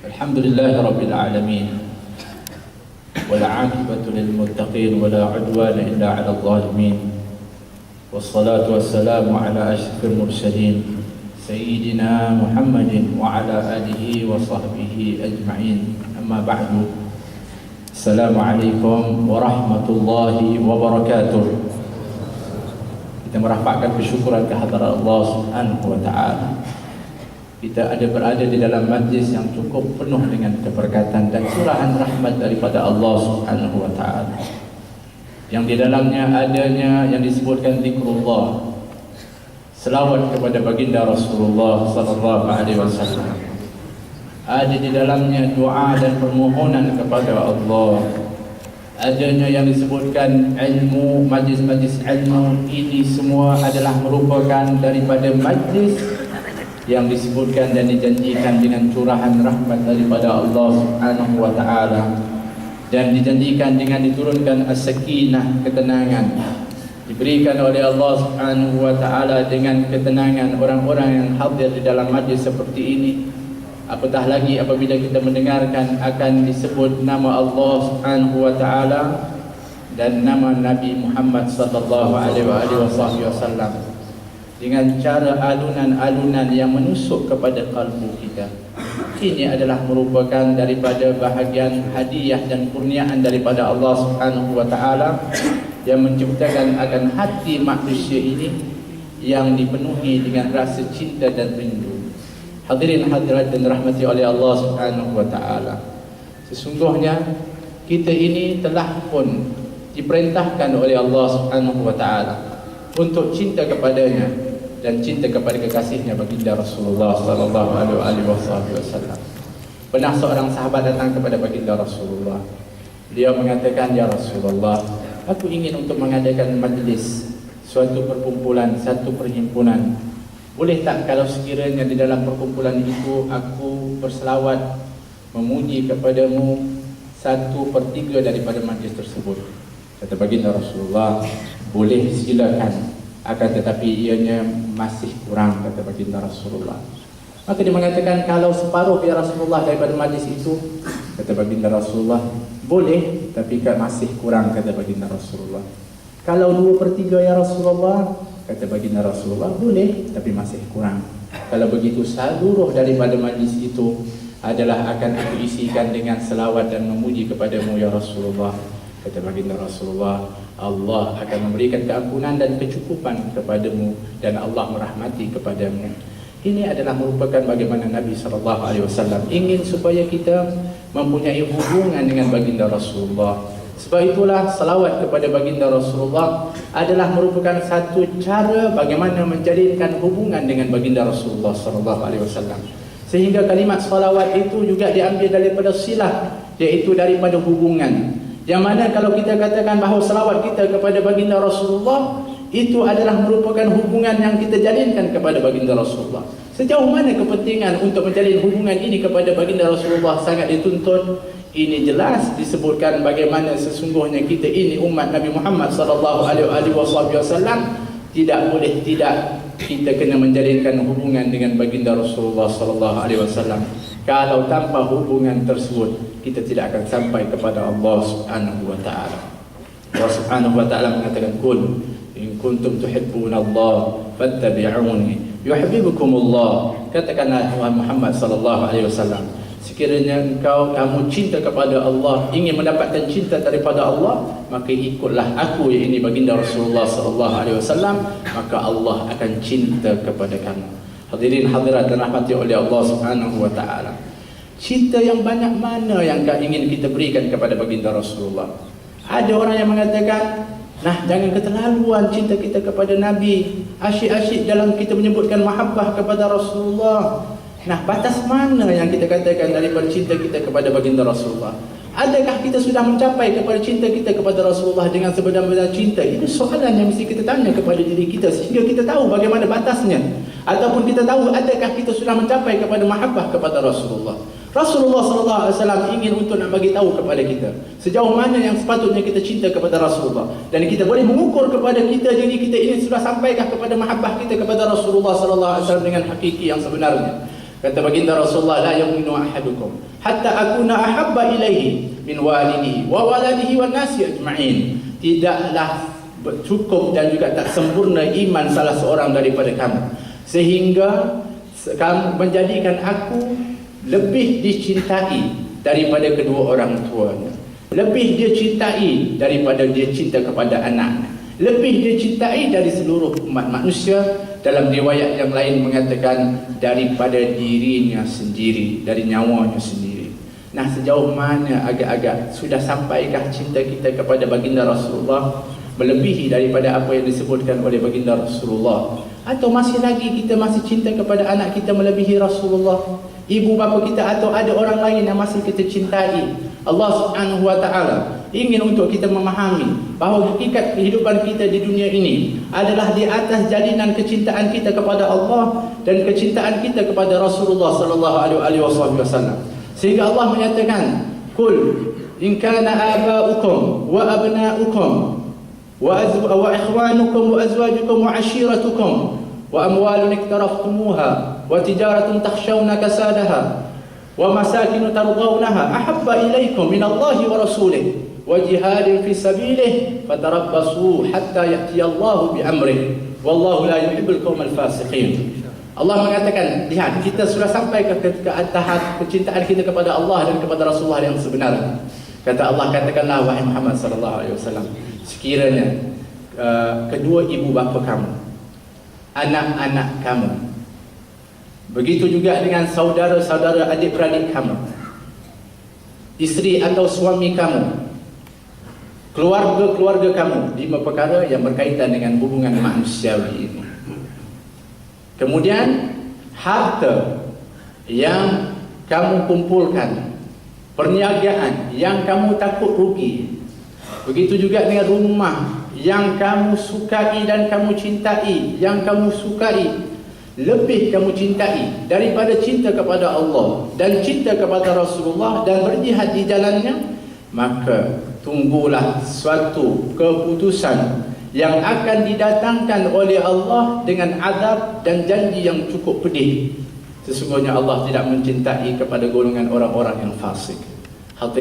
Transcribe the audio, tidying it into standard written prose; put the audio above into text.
الحمد لله رب العالمين والعاقبة للمتقين ولا عدوان إلا على الظالمين والصلاة والسلام على أشرف المرسلين سيدنا محمد وعلى آله وصحبه أجمعين. أما بعد، السلام عليكم ورحمة الله وبركاته. Kita merapatkan kesyukuran kehadirat Allah Subhanahu wa taala. Kita berada di dalam majlis yang cukup penuh dengan keberkatan dan curahan rahmat daripada Allah Subhanahu wa taala. Yang di dalamnya adanya yang disebutkan zikrullah, selawat kepada baginda Rasulullah sallallahu alaihi wasallam. Ada di dalamnya doa dan permohonan kepada Allah. Adanya yang disebutkan ilmu, majlis-majlis ilmu. Ini semua adalah merupakan daripada majlis yang disebutkan dan dijanjikan dengan curahan rahmat daripada Allah Subhanahu wa taala, dan dijanjikan dengan diturunkan as-sakinah, ketenangan, diberikan oleh Allah Subhanahu wa taala dengan ketenangan orang-orang yang hadir di dalam majlis seperti ini. Apatah lagi apabila kita mendengarkan akan disebut nama Allah Subhanahu wa taala dan nama Nabi Muhammad sallallahu alaihi wasallam dengan cara alunan-alunan yang menusuk kepada kalbu kita. Ini adalah merupakan daripada bahagian hadiah dan kurniaan daripada Allah Subhanahu wa taala yang menciptakan akan hati manusia ini yang dipenuhi dengan rasa cinta dan rindu. Hadirin hadirat dan rahmati oleh Allah Subhanahu wa taala. Sesungguhnya kita ini telah pun diperintahkan oleh Allah Subhanahu wa taala untuk cinta kepadanya dan cinta kepada kekasihnya baginda Rasulullah sallallahu alaihi wasallam. Pernah seorang sahabat datang kepada baginda Rasulullah. Beliau mengatakan, "Ya Rasulullah, aku ingin untuk mengadakan majlis, suatu perkumpulan, satu perhimpunan. Boleh tak kalau sekiranya di dalam perkumpulan itu aku berselawat memuji kepadamu 1/3 daripada majlis tersebut?" Kata baginda Rasulullah, "Boleh, silakan. Akan tetapi ianya masih kurang," kata baginda Rasulullah. Maka dia mengatakan, "Kalau separuh ya Rasulullah daripada majlis itu?" Kata baginda Rasulullah, "Boleh, tapi masih kurang," kata baginda Rasulullah. "Kalau 2/3 ya Rasulullah?" Kata baginda Rasulullah, "Boleh, tapi masih kurang." "Kalau begitu seluruh daripada majlis itu adalah akan aku isikan dengan selawat dan memuji kepadamu ya Rasulullah." Kata baginda Rasulullah, "Allah akan memberikan keampunan dan kecukupan kepadamu dan Allah merahmati kepadamu." Ini adalah merupakan bagaimana Nabi SAW ingin supaya kita mempunyai hubungan dengan baginda Rasulullah. Sebab itulah salawat kepada baginda Rasulullah adalah merupakan satu cara bagaimana menjalinkan hubungan dengan baginda Rasulullah SAW. Sehingga kalimat salawat itu juga diambil daripada silah, iaitu daripada hubungan. Yang mana kalau kita katakan bahawa selawat kita kepada baginda Rasulullah itu adalah merupakan hubungan yang kita jalinkan kepada baginda Rasulullah. Sejauh mana kepentingan untuk menjalin hubungan ini kepada baginda Rasulullah sangat dituntut. Ini jelas disebutkan bagaimana sesungguhnya kita ini umat Nabi Muhammad sallallahu alaihi wasallam tidak boleh tidak kita kena menjalinkan hubungan dengan baginda Rasulullah sallallahu alaihi wasallam. Kalau tanpa hubungan tersebut kita tidak akan sampai kepada Allah Subhanahu wa taala. Allah Subhanahu wa taala mengatakan, "Qul in kuntum tuhibbunallah fattabi'uni yuhibbukumullah." Katakanlah Tuhan Muhammad sallallahu alaihi wasallam, sekiranya kamu cinta kepada Allah, ingin mendapatkan cinta daripada Allah, maka ikutlah aku, ini baginda Rasulullah sallallahu alaihi wasallam, maka Allah akan cinta kepada kamu. Hadirin hadirat dan rahmati oleh Allah Subhanahu wa taala. Cinta yang banyak mana yang ingin kita berikan kepada baginda Rasulullah? Ada orang yang mengatakan, "Nah, jangan keterlaluan cinta kita kepada Nabi. Asyik-asyik dalam kita menyebutkan mahabbah kepada Rasulullah." Nah, batas mana yang kita katakan daripada cinta kita kepada baginda Rasulullah? Adakah kita sudah mencapai kepada cinta kita kepada Rasulullah dengan sebenar-benar cinta? Ini soalan yang mesti kita tanya kepada diri kita sehingga kita tahu bagaimana batasnya. Ataupun kita tahu adakah kita sudah mencapai kepada mahabbah kepada Rasulullah. Rasulullah SAW ingin untuk nak bagi tahu kepada kita sejauh mana yang sepatutnya kita cinta kepada Rasulullah, dan kita boleh mengukur kepada kita diri kita ini sudah sampaikah kepada mahabbah kita kepada Rasulullah SAW dengan hakiki yang sebenarnya. Kata baginda Rasulullah, la yu'minu ahadukum hatta akuna ahabba ilaihi min walidihi wa waladihi wan nasi ajma'in. Tidaklah cukup dan juga tak sempurna iman salah seorang daripada kamu sehingga kamu menjadikan aku lebih dicintai daripada kedua orang tuanya, lebih dia cintai daripada dia cinta kepada anaknya, lebih dia cintai dari seluruh umat manusia. Dalam riwayat yang lain mengatakan daripada dirinya sendiri, dari nyawanya sendiri. Nah, sejauh mana agak-agak sudah sampaikah cinta kita kepada baginda Rasulullah melebihi daripada apa yang disebutkan oleh baginda Rasulullah? Atau masih lagi kita masih cinta kepada anak kita melebihi Rasulullah, ibu bapa kita, atau ada orang lain yang masih kita cintai? Allah Subhanahu wa ta'ala ingin untuk kita memahami bahawa hakikat kehidupan kita di dunia ini adalah di atas jalinan kecintaan kita kepada Allah dan kecintaan kita kepada Rasulullah sallallahu alaihi wasallam. Sehingga Allah menyatakan, "Qul in kana aba'ukum wa abna'ukum wa ikhwanukum wa azwajukum wa 'ashiratukum wa amwalun iktaraftumuha wa tijaratun takhshawna kasadaha wa masakin tardawnaha ahabba ilaykum minallahi wa rasulih wa jihadin fi sabilihi fatarabbasu hatta ya'tiyallahu bi amrih wallahu la yuhibbul qaumal fasiqin." Allah mengatakan, lihat, kita sudah sampai ke tahap kecintaan kita kepada Allah dan kepada Rasulullah yang sebenarnya. Kata Allah, katakanlah wahai Muhammad sallallahu alaihi wasallam, sekiranya kedua ibu bapa kamu, anak-anak kamu, begitu juga dengan saudara-saudara adik-beradik kamu, isteri atau suami kamu, keluarga-keluarga kamu, 5 perkara yang berkaitan dengan hubungan manusiawi ini. Kemudian harta yang kamu kumpulkan, perniagaan yang kamu takut rugi, begitu juga dengan rumah yang kamu sukai dan kamu cintai, yang kamu sukai lebih kamu cintai daripada cinta kepada Allah dan cinta kepada Rasulullah dan berjihad di jalannya, maka tunggulah suatu keputusan yang akan didatangkan oleh Allah dengan azab dan janji yang cukup pedih. Sesungguhnya Allah tidak mencintai kepada golongan orang-orang yang fasik.